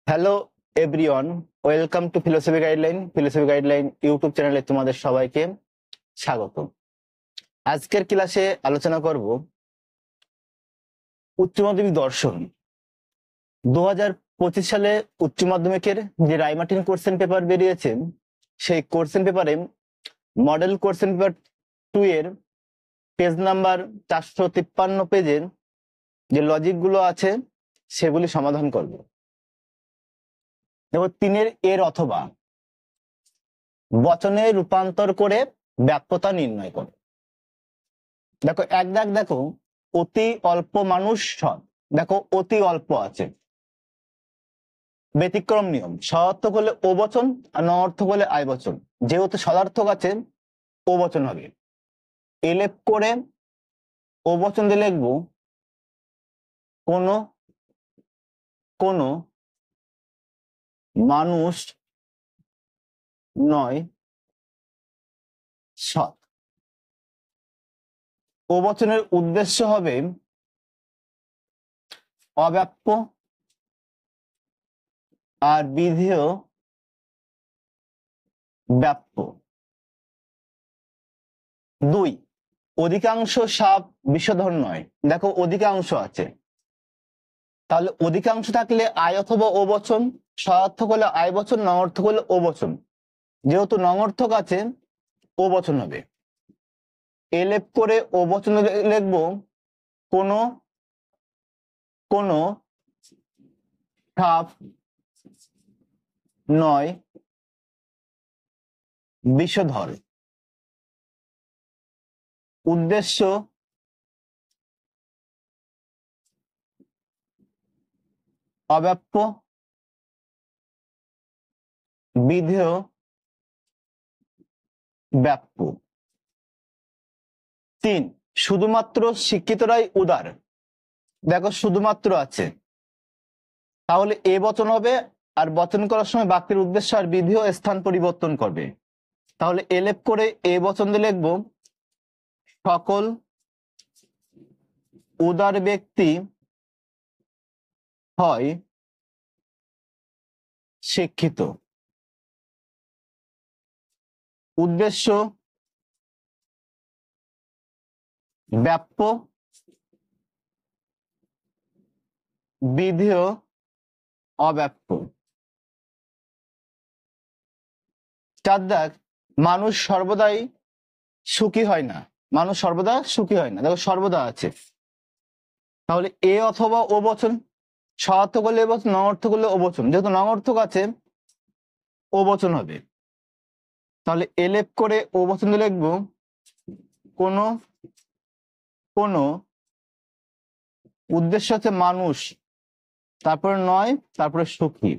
Hello everyone, welcome to philosophy guideline. Philosophy guideline YouTube চ্যানেলে তোমাদের সবাইকে স্বাগত। আজকের ক্লাসে আলোচনা করব উচ্চ মাধ্যমিক দর্শন। 2025 সালে উচ্চ মাধ্যমিকের যে রায়মার্টিন কোশ্চেন পেপার বেরিয়েছে, সেই কোশ্চেন পেপারে মডেল কোশ্চেন পেপার 2 এর পেজ নাম্বার 453 পেজের যে লজিকগুলো আছে সেগুলি সমাধান করব। দেখো, 3 এর অথবা বচনে রূপান্তর করে ব্যাপ্যতা নির্ণয় করে। দেখো, এক দাগ দেখো, অতি অল্প মানুষ সৎ। দেখো, অতি অল্প আছে, ব্যতিক্রম নিয়ম। সদার্থক হলে ও বচন, আর নঅর্থক হলে আই বচন। যেহেতু সদার্থক আছে, ও বচন হবে। এলেপ করে ও বচন দিয়ে লিখবো কোন কোন মানুষ নয় সৎ। ও বচনের উদ্দেশ্য হবে অব্যাপ্য আর বিধেয় ব্যাপ্য। 2, অধিকাংশ সাপ বিষধর নয়। দেখো, অধিকাংশ আছে, তাহলে অধিকাংশ থাকলে আয় অথবা ও বচন, সদার্থক হলে আয় বচন, নঅর্থক হলে ও বচন। যেহেতু নঅর্থক আছে, ও বচন হবে। এলেপ করে ও বচন লিখবো কোন কোন সাপ নয় বিষধর। উদ্দেশ্য অব্যাপ্য বিধেয় ব্যাপ্য। 3, শুধুমাত্র শিক্ষিতরাই উদার। দেখো, শুধুমাত্র আছে, তাহলে এ বচন হবে, আর বচন করার সময় বাক্যের উদ্দেশ্য আর বিধেয় স্থান পরিবর্তন করবে। তাহলে এলেপ করে এ বচন দিয়ে লিখবো সকল উদার ব্যক্তি হয় শিক্ষিত। উদ্দেশ্য ব্যাপ্য বিধেয় অব্যাপ্য। 4 দাগ, মানুষ সর্বদাই সুখী হয় না। মানুষ সর্বদা সুখী হয় না। দেখো, সর্বদা আছে, তাহলে এ অথবা ও বচন। সদার্থক হলে এ বচন, নঅর্থক হলে ও বচন। যেহেতু নঅর্থক আছে, ও বচন হবে। তাহলে এলেপ করে ও বচন দিয়ে লিখবো কোন কোন উদ্দেশ্য হচ্ছে মানুষ, তারপরে নয়, তারপরে সুখী।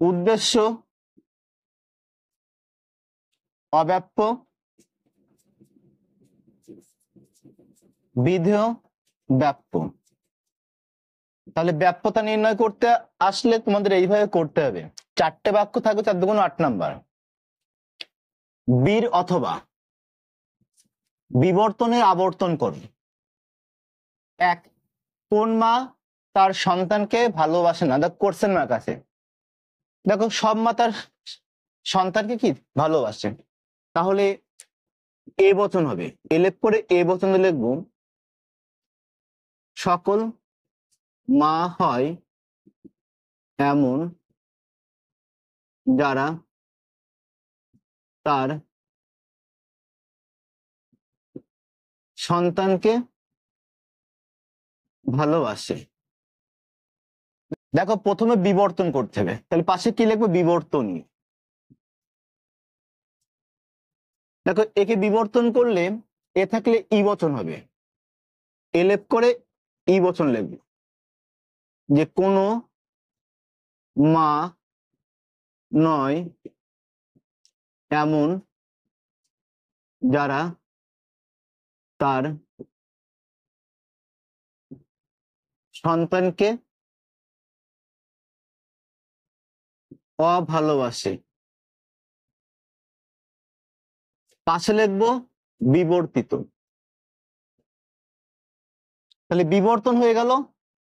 উদ্দেশ্য অব্যাপ্য বিধেয় ব্যাপ্য। তাহলে ব্যাপ্যতা নির্ণয় করতে আসলে তোমাদের এইভাবে করতে হবে। 4টে বাক্য থাকবে, 4 দুগুণ 8 নাম্বার। বীর অথবা বিবর্তনের আবর্তন করো। 1, কোন মা তার সন্তানকে ভালোবাসে না? দেখো, কোশ্চেন মার্ক আছে। দেখো, সব মা তার সন্তানকে কি ভালোবাসে, তাহলে এ বচন হবে। এলেপ করে এ বচন লিখবো সকল মা হয় এমন যারা তার সন্তানকে ভালোবাসে। দেখো, প্রথমে বিবর্তন করতে হবে, তাহলে পাশে কি লিখবো? বিবর্তনী। দেখো, একে বিবর্তন করলে এ থাকলে ই বচন হবে। এলেপ করে ই বচন লিখবো যে কোন মা নয় এমন যারা তার সন্তানকে অভালোবাসে। পাশে লিখবো বিবর্তিত। তাহলে বিবর্তন হয়ে গেল।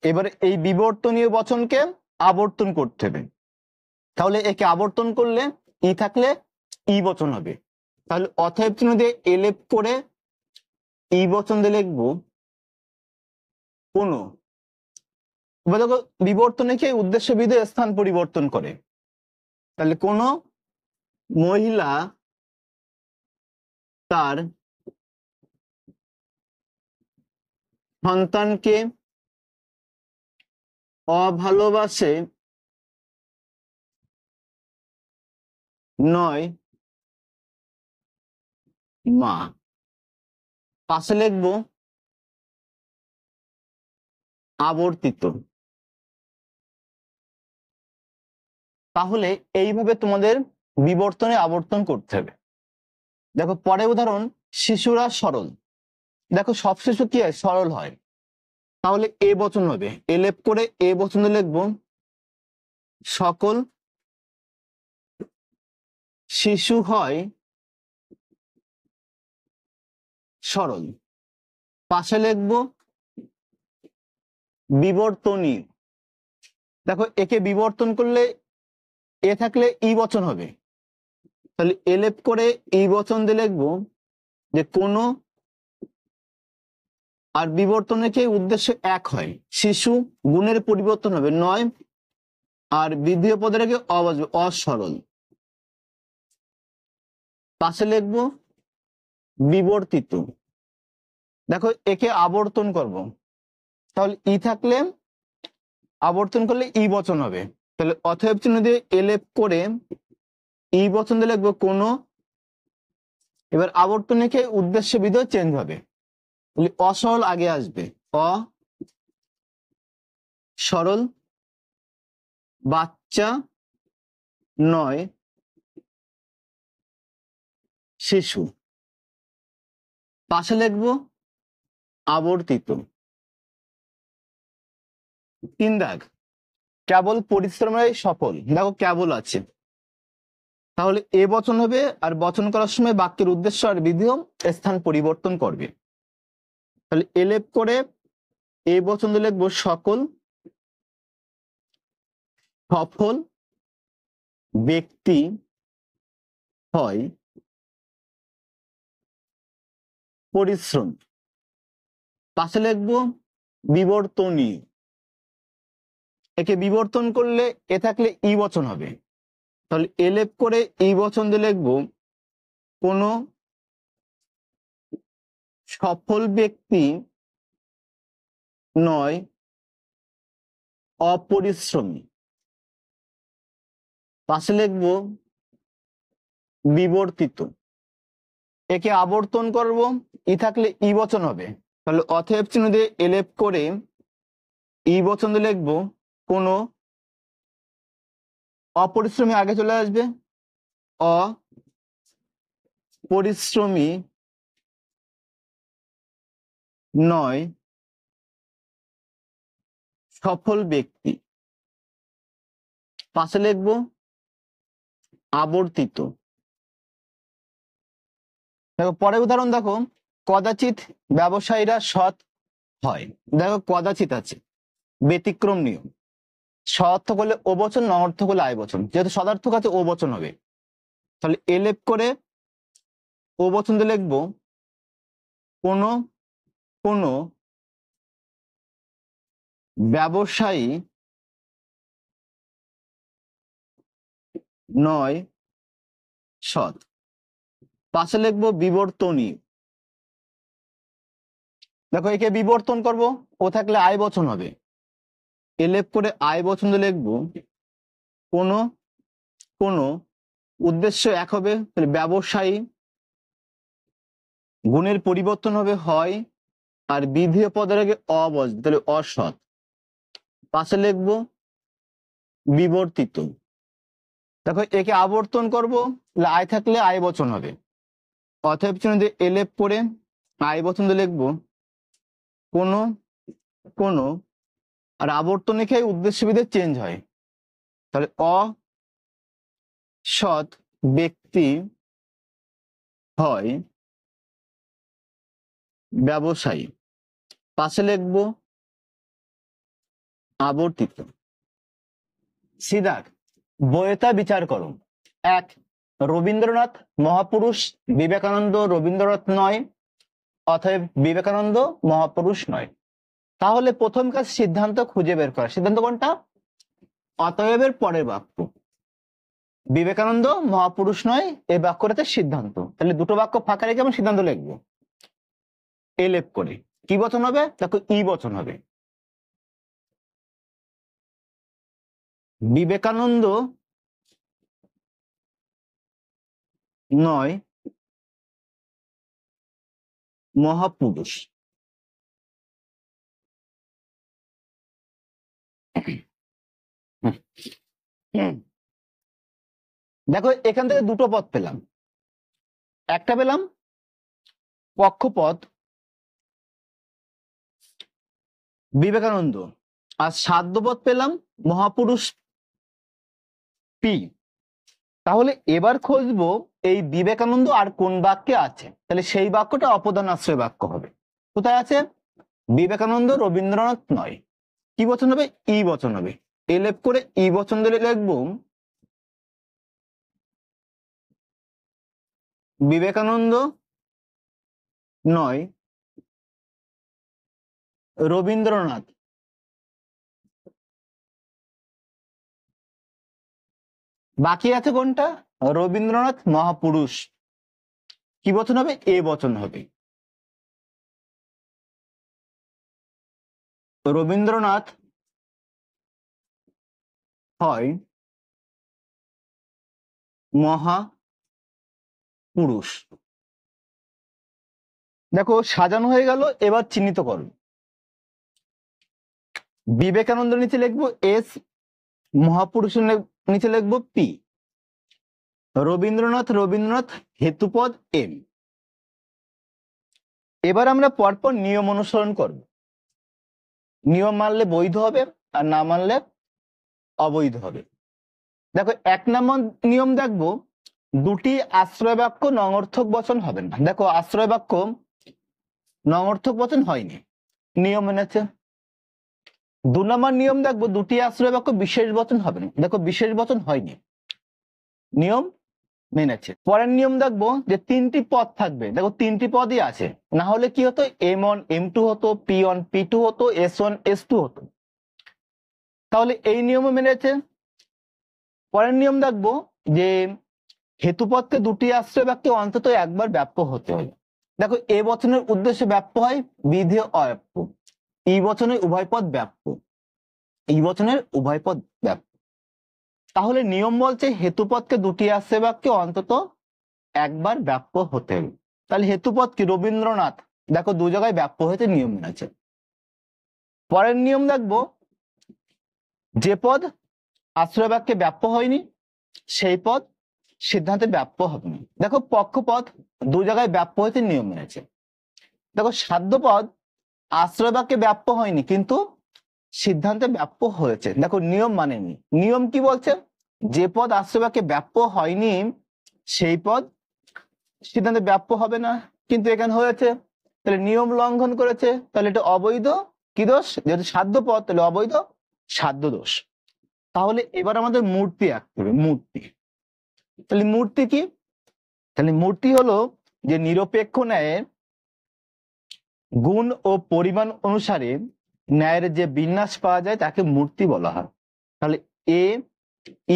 এবারে এই বিবর্তনীয় বচনকে আবর্তন করতে হবে। তাহলে একে আবর্তন করলে ই থাকলে ই বচন হবে। তাহলে অতএব চিহ্ন দিয়ে এলেপ করে ই বচন দিয়ে লিখবো কোনো। এবার দেখো বিবর্তনে কি উদ্দেশ্য বিধে স্থান পরিবর্তন করে। তাহলে কোনো মহিলা তার সন্তানকে অভালোবাসে নয় মা। পাশে লিখবো আবর্তিত। তাহলে এইভাবে তোমাদের বিবর্তনে আবর্তন করতে হবে। দেখো পরে উদাহরণ, শিশুরা সরল। দেখো সব শিশু কি হয়, সরল হয়। তাহলে এ বচন হবে, এলেপ করে এ বচন লিখবো সকল শিশু হয় সরল। পাশে লিখবো বিবর্তনী। দেখো একে বিবর্তন করলে এ থাকলে ই বচন হবে। তাহলে এলেপ করে এই বচন দিয়ে লিখবো যে কোনো, আর বিবর্তনে কি উদ্দেশ্য এক হয়, শিশু গুণের পরিবর্তন হবে নয়, আর বিধেয় পদের আগে অ বসবে, অসরল। পাশে লিখবো বিবর্তিত। দেখো একে আবর্তন করব, তাহলে ই থাকলে আবর্তন করলে ই বচন হবে। তাহলে অতএব চিহ্ন দিয়ে এলেপ করে ই বচন দিয়ে লিখবো কোনো। এবার আবর্তনে কি উদ্দেশ্য বিধেয় চেঞ্জ হবে, অসরল আগে আসবে, অ সরল বাচ্চা নয় শিশু। পাশে লিখবো আবর্তিত। 3 দাগ, কেবল পরিশ্রমের সফল। দেখো কেবল আছে, তাহলে এ বচন হবে, আর বচন করার সময় বাক্যের উদ্দেশ্য আর বিধেয় স্থান পরিবর্তন করবে। তাহলে এলেপ করে এ বচন দিয়ে লিখবো সকল সফল ব্যক্তি হয় পরিশ্রম। পাশে লিখবো বিবর্তনী। একে বিবর্তন করলে এ থাকলে ই বচন হবে। তাহলে এলেপ করে ই বচন দিয়ে লিখবো কোনো সফল ব্যক্তি নয় অপরিশ্রমী। পাশে লিখবো বিবর্তিত। একে আবর্তন করব, ই থাকলে ই বচন হবে। তাহলে অতএব চিহ্ন দিয়ে এলেপ করে ই বচন দিয়ে লিখবো কোনো অপরিশ্রমী আগে চলে আসবে, অপরিশ্রমী নয় সফল ব্যক্তি। পাশে লিখবো আবর্তিত। দেখো পরে উদাহরণ, দেখো কদাচিৎ ব্যবসায়ীরা সৎ হয়। দেখো কদাচিৎ আছে, ব্যতিক্রম নিয়ম। সদার্থক হলে ও বচন, নঅর্থক হলে আয় বচন। যেহেতু সদার্থক আছে ও বচন হবে। তাহলে এলেপ করে ও বচন দিয়ে লিখবো কোনো কোনো ব্যবসায়ী নয় সৎ। পাশে লিখবো বিবর্তনী। দেখো একে বিবর্তন করব, ও থাকলে আয় বচন হবে। এলেপ করে আয় বচন দিয়ে লিখবো কোনো কোনো, উদ্দেশ্য এক হবে, তাহলে ব্যবসায়ী গুণের পরিবর্তন হবে হয়, আর বিধেয় পদের আগে অ বসবে, তাহলে অসৎ। পাশে লিখবো বিবর্তিত। দেখো একে আবর্তন করব, আয় থাকলে আয় বচন হবে। অতএব চিহ্ন দিয়ে এলেপ করে আয় বচন দিয়ে লিখবো কোনো কোনো, আর আবর্তনে খেয়ে উদ্দেশ্য বিধে চেঞ্জ হয়। তাহলে অসৎ ব্যক্তি হয় ব্যবসায়ী। পাশে লিখবো আবর্তিত। সিদ্ধার্থ, বৈধতা বিচার করো। এক, রবীন্দ্রনাথ মহাপুরুষ, বিবেকানন্দ রবীন্দ্রনাথ নয়, অতএব বিবেকানন্দ মহাপুরুষ নয়। তাহলে প্রথম কাজ সিদ্ধান্ত খুঁজে বের করা। সিদ্ধান্ত কোনটা? অতএবের পরের বাক্য, বিবেকানন্দ মহাপুরুষ নয়, এই বাক্যটাতে সিদ্ধান্ত। তাহলে দুটো বাক্য ফাঁকা রেখে আমি সিদ্ধান্ত লিখবো এলেপ করে। কি বচন হবে? দেখো ই বচন হবে। বিবেকানন্দ নয় মহাপুরুষ। দেখো এখান থেকে দুটো পদ পেলাম। একটা পেলাম পক্ষপদ বিবেকানন্দ, আর সাধ্যপদ পেলাম মহাপুরুষ পি। তাহলে এবার খুঁজবো এই বিবেকানন্দ আর কোন বাক্যে আছে। তাহলে সেই বাক্যটা অপদান আশ্রয় বাক্য হবে। কোথায় আছে? বিবেকানন্দ রবীন্দ্রনাথ নয়। কি বচন হবে? ই বচন হবে। এলেপ করে ই বচন দিলে লিখবো বিবেকানন্দ নয় রবীন্দ্রনাথ। বাকি আছে কোনটা? রবীন্দ্রনাথ মহাপুরুষ। কি বচন হবে? এ বচন হবে। রবীন্দ্রনাথ হয় মহাপুরুষ। দেখো সাজানো হয়ে গেল। এবার চিহ্নিত করো। বিবেকানন্দ নিচে লিখবো এস, মহাপুরুষের নিচে লিখবো পি, রবীন্দ্রনাথ হেতুপদ এম। এবার আমরা পরপর নিয়ম অনুসরণ করব। নিয়ম মানলে বৈধ হবে, আর না মানলে অবৈধ হবে। দেখো 1 নম্বর নিয়ম দেখবো, দুটি আশ্রয় বাক্য নঙর্থক বচন হবে না। দেখো আশ্রয় বাক্য নঙর্থক বচন হয়নি, নিয়ম মেনেছে। 2 নম্বর নিয়ম দেখবো, দুটি আশ্রয় বাক্য বিশেষ বচন হবে না। দেখো বিশেষ বচন হয়নি, নিয়ম মেনেছে। পরের নিয়ম দেখবো যে 3টি পদ থাকবে। দেখো 3টি পদই আছে, না হলে কি হতো? M1 M2 হতো, P1 P2 হতো, S1 S2 হতো। তাহলে এই নিয়মও মেনেছে। পরের নিয়ম দেখবো যে হেতুপদকে দুটি আশ্রয় বাক্যে অন্তত একবার ব্যাপ্য হতে হবে। দেখো এ বচনের উদ্দেশ্যে ব্যাপ্য হয়, বিধেয় অব্যাপ্য। ই বচনের উভয় পদ ব্যাপ্য, এই বচনের উভয় পদ ব্যাপ্য। তাহলে নিয়ম বলছে হেতুপদকে দুটি আশ্রয় বাক্যে অন্তত একবার ব্যাপ্য হতে হবে। তাহলে হেতুপদ কি? রবীন্দ্রনাথ। দেখো 2 জায়গায় ব্যাপ্য হয়েছে, নিয়ম মেনেছে। পরের নিয়ম দেখবো, যে পদ আশ্রয় বাক্যে ব্যাপ্য হয়নি সেই পদ সিদ্ধান্তে ব্যাপ্য হবে না। দেখো পক্ষপদ 2 জায়গায় ব্যাপ্য হয়েছে, নিয়ম মেনেছে। দেখো সাধ্যপদ আশ্রয় বাক্যে ব্যাপ্য হয়নি কিন্তু সিদ্ধান্তে ব্যাপ্য হয়েছে। দেখো নিয়ম মানেনি। নিয়ম কি বলছে? যে পদ আশ্রয় বাক্যে ব্যাপ্য হয়নি সেই পদ সিদ্ধান্তে ব্যাপ্য হবে না, কিন্তু এখানে হয়েছে। তাহলে নিয়ম লঙ্ঘন করেছে, তাহলে এটা অবৈধ। কি দোষ? যেহেতু সাধ্য পদ, তাহলে অবৈধ, সাধ্য দোষ। তাহলে এবার আমাদের মূর্তি আঁকতে হবে। মূর্তি, তাহলে মূর্তি কি? তাহলে মূর্তি হলো যে নিরপেক্ষ ন্যায়ের গুণ ও পরিমাণ অনুসারে ন্যায়ের যে বিন্যাস পাওয়া যায় তাকে মূর্তি বলা হয়। তাহলে এ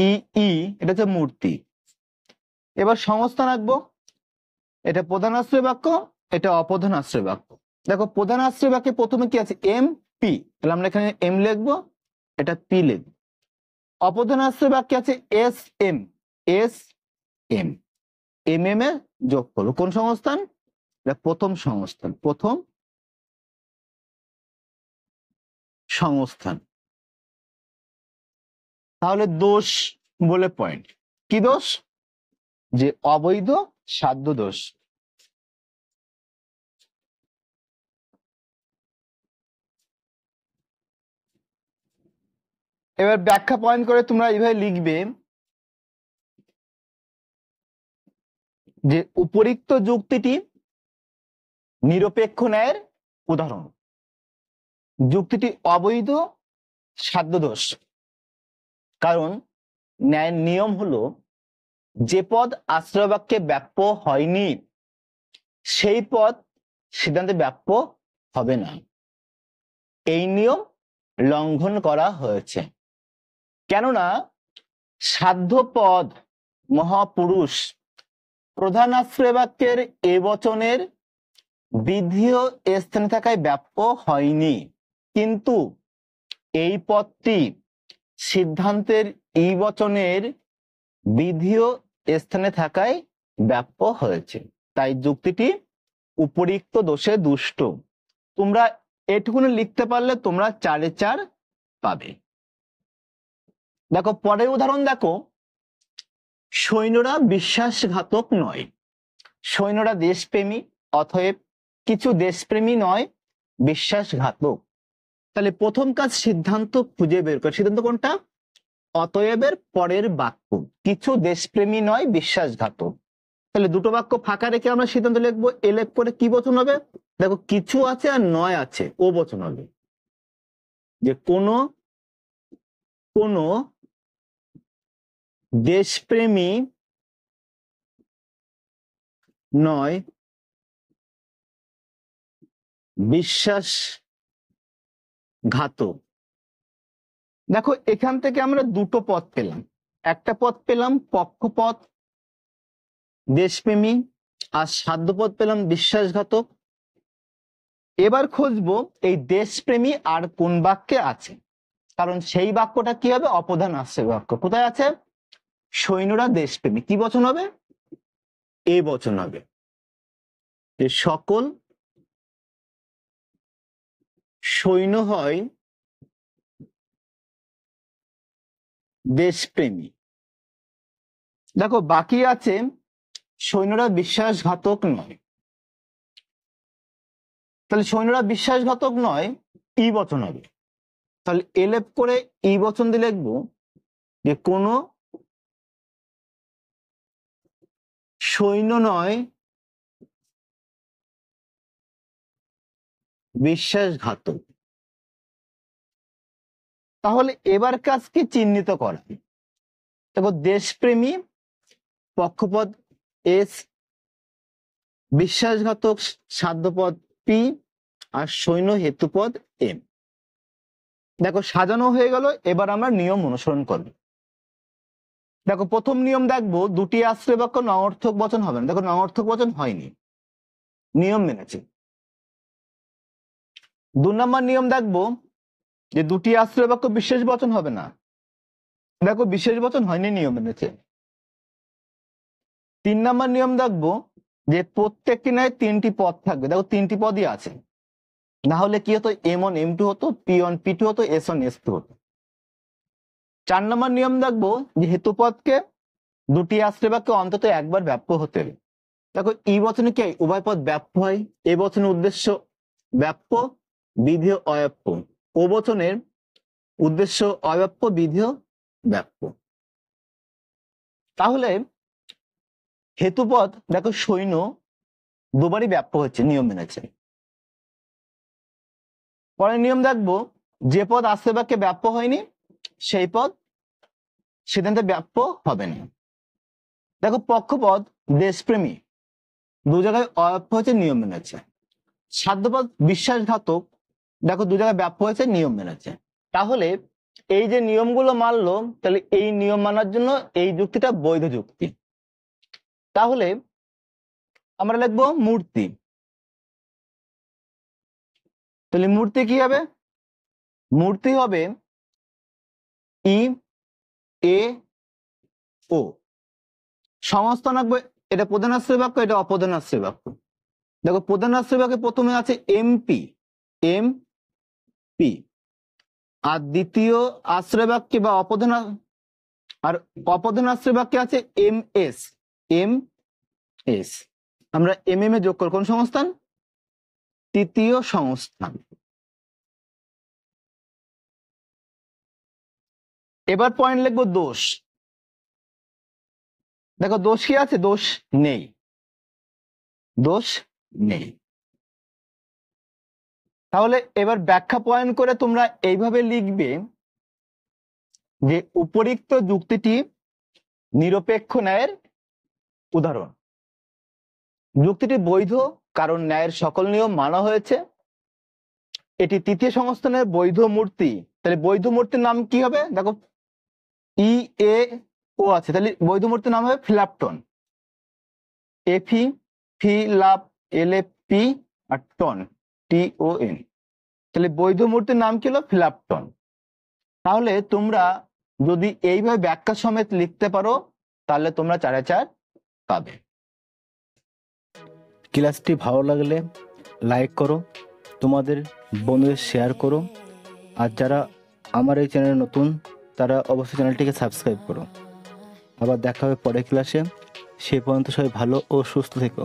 ই ই এটা হচ্ছে মূর্তি। এবার সংস্থান আঁকবো। এটা প্রধান আশ্রয় বাক্য, এটা অপ্রধান আশ্রয় বাক্য। দেখো প্রধান আশ্রয় বাক্যে প্রথমে কি আছে? এম পি, তাহলে আমরা এখানে এম লিখবো, এটা পি লিখবো। অপ্রধান আশ্রয় বাক্যে আছে S M, S M, M M এ যোগ করবো। কোন সংস্থান? এটা প্রথম সংস্থান, প্রথম সংস্থান। তাহলে দোষ বলে পয়েন্ট। কি দোষ? যে অবৈধ, সাধ্য দোষ। এবার ব্যাখ্যা পয়েন্ট করে তোমরা এইভাবে লিখবে যে উপরিক্ত যুক্তিটি নিরপেক্ষ ন্যায়ের উদাহরণ। যুক্তিটি অবৈধ সাধ্য দোষ। কারণ ন্যায়ের নিয়ম হলো যে পদ আশ্রয় বাক্যে ব্যাপ্য হয়নি সেই পদ সিদ্ধান্তে ব্যাপ্য হবে না। এই নিয়ম লঙ্ঘন করা হয়েছে। কেননা সাধ্য পদ মহাপুরুষ প্রধান আশ্রয় বাক্যের এ বচনের বিধিও স্থানে থাকায় ব্যাপ্য হয়নি, কিন্তু এই পদটি সিদ্ধান্তের ই বচনের বিধিও স্থানে থাকায় ব্যাপ্য হয়েছে। তাই যুক্তিটি উপরিক্ত দোষে দুষ্ট। তোমরা এটুকুনি লিখতে পারলে তোমরা 4-এ 4 পাবে। দেখো পরের উদাহরণ দেখো, সৈন্যরা বিশ্বাসঘাতক নয়। সৈন্যরা দেশপ্রেমী, অতএব কিছু দেশপ্রেমী নয় বিশ্বাসঘাতক। তাহলে প্রথম কাজ সিদ্ধান্ত খুঁজে বের করে। সিদ্ধান্ত কোনটা? অতএবের পরের বাক্য, কিছু দেশপ্রেমী নয় বিশ্বাসঘাতক। তাহলে দুটো বাক্য ফাঁকা রেখে আমরা সিদ্ধান্ত লিখবো। এলেপ করে কি বচন হবে? দেখো কিছু আছে আর নয় আছে, ও বচন হবে। যে কোনো কোনো দেশপ্রেমী নয় বিশ্বাসঘাতক। দেখো এখান থেকে আমরা দুটো পদ পেলাম। একটা পদ পেলাম পক্ষপদ দেশপ্রেমী, আর সাধ্যপদ পেলাম বিশ্বাসঘাতক। এবার খুঁজবো এই দেশপ্রেমী আর কোন বাক্যে আছে, কারণ সেই বাক্যটা কি হবে? অপ্রধান আশ্রয় বাক্য। কোথায় আছে? সৈন্যরা দেশপ্রেমী, কি বচন হবে? এ বচন হবে। যে সকল সৈন্য হয় দেশপ্রেমী। দেখো বাকি আছে সৈন্যরা বিশ্বাসঘাতক নয়। তাহলে সৈন্যরা বিশ্বাসঘাতক নয় ই বচন হবে। তাহলে এলেপ করে ই বচন দিয়ে লিখবো যে কোনো সৈন্য নয় বিশ্বাসঘাতক। তাহলে এবার কাজ কি? চিহ্নিত করা। দেখো দেশপ্রেমী পক্ষপদ এস, বিশ্বাসঘাতক সাধ্যপদ পি, আর সৈন্য হেতুপদ এম। দেখো সাজানো হয়ে গেল। এবার আমরা নিয়ম অনুসরণ করব। দেখো প্রথম নিয়ম দেখবো, দুটি আশ্রয় বাক্য নঅর্থক বচন হবে না। দেখো নঅর্থক বচন হয়নি, নিয়ম মেনেছে। 2 নম্বর নিয়ম দেখবো যে দুটি আশ্রয় বাক্য বিশেষ বচন হবে না। দেখো বিশেষ বচন হয়নি, নিয়ম মেনেছে। 3 নম্বর নিয়ম দেখবো যে প্রত্যেকটি নয় 3টি পদ থাকবে। দেখো 3টি পদই আছে, না হলে কি হতো? M1 M2 হতো, P1 P2 হতো, S1 S2 হতো। 4 নম্বর নিয়ম দেখবো যে হেতুপদকে দুটি আশ্রয় বাক্যে অন্তত একবার ব্যাপ্য হতে হবে। দেখো ই বচনে কি উভয় পদ ব্যাপ্য হয়। এ বচনের উদ্দেশ্য ব্যাপ্য, বিধেয় অব্যাপ্য। ও বচনের উদ্দেশ্য অব্যাপ্য, বিধেয় ব্যাপ্য। তাহলে হেতুপদ দেখো সৈন্য দুবারই ব্যাপ্য হচ্ছে, নিয়ম মেনেছে। পরের নিয়ম দেখবো যে পদ আশ্রয় বাক্যে ব্যাপ্য হয়নি সেই পদ সিদ্ধান্তে ব্যাপ্য হবে না। দেখো পক্ষপদ দেশপ্রেমী দু জায়গায় অব্যাপ্য হয়েছে, নিয়ম মেনেছে। সাধ্যপদ বিশ্বাসঘাতক দেখো দু জায়গায় ব্যাপ্য হয়েছে, নিয়ম মেনেছে। তাহলে এই যে নিয়মগুলো মানলো, তাহলে এই নিয়ম মানার জন্য এই যুক্তিটা বৈধ যুক্তি। তাহলে আমরা লিখবো মূর্তি। তাহলে মূর্তি কি হবে? মূর্তি হবে ই এ ও। সংস্থান রাখবো, এটা প্রধান আশ্রয় বাক্য, এটা অপ্রধান আশ্রয় বাক্য। দেখো প্রধান আশ্রয় বাক্যে প্রথমে আছে এমপি, এম পি, আর দ্বিতীয় আশ্রয় বাক্যে বা অপ্রধান আর অপ্রধান আশ্রয় বাক্যে আছে এম এস, এম এস। আমরা এম এম এ যোগ করি কোন সংস্থান? তৃতীয় সংস্থান। এবার পয়েন্ট লিখবো দোষ। দেখো দোষ কি আছে? দোষ নেই, দোষ নেই। তাহলে এবার ব্যাখ্যা পয়েন্ট করে তোমরা এইভাবে লিখবে যে উপরিক্ত যুক্তিটি নিরপেক্ষ ন্যায়ের উদাহরণ। যুক্তিটি বৈধ কারণ ন্যায়ের সকল নিয়ম মানা হয়েছে। এটি তৃতীয় সংস্থানের বৈধ মূর্তি। তাহলে বৈধ মূর্তির নাম কি হবে? দেখো ও আছে, তাহলে বৈধ মূর্তির নাম হবে ফিলাপটন। এফি ফিলাপ LAP আর টন TON। তাহলে বৈধ মূর্তির নাম কি হলো? ফিলাপটন। তাহলে তোমরা যদি এইভাবে ব্যাখ্যা সমেত লিখতে পারো তাহলে তোমরা 4/4 পাবে। ক্লাসটি ভালো লাগলে লাইক করো, তোমাদের বন্ধুদের শেয়ার করো, আর যারা আমার এই চ্যানেলে নতুন তারা অবশ্যই চ্যানেলটিকে সাবস্ক্রাইব করো। আবার দেখা হবে পরের ক্লাসে। সে পর্যন্ত সবাই ভালো ও সুস্থ থেকো।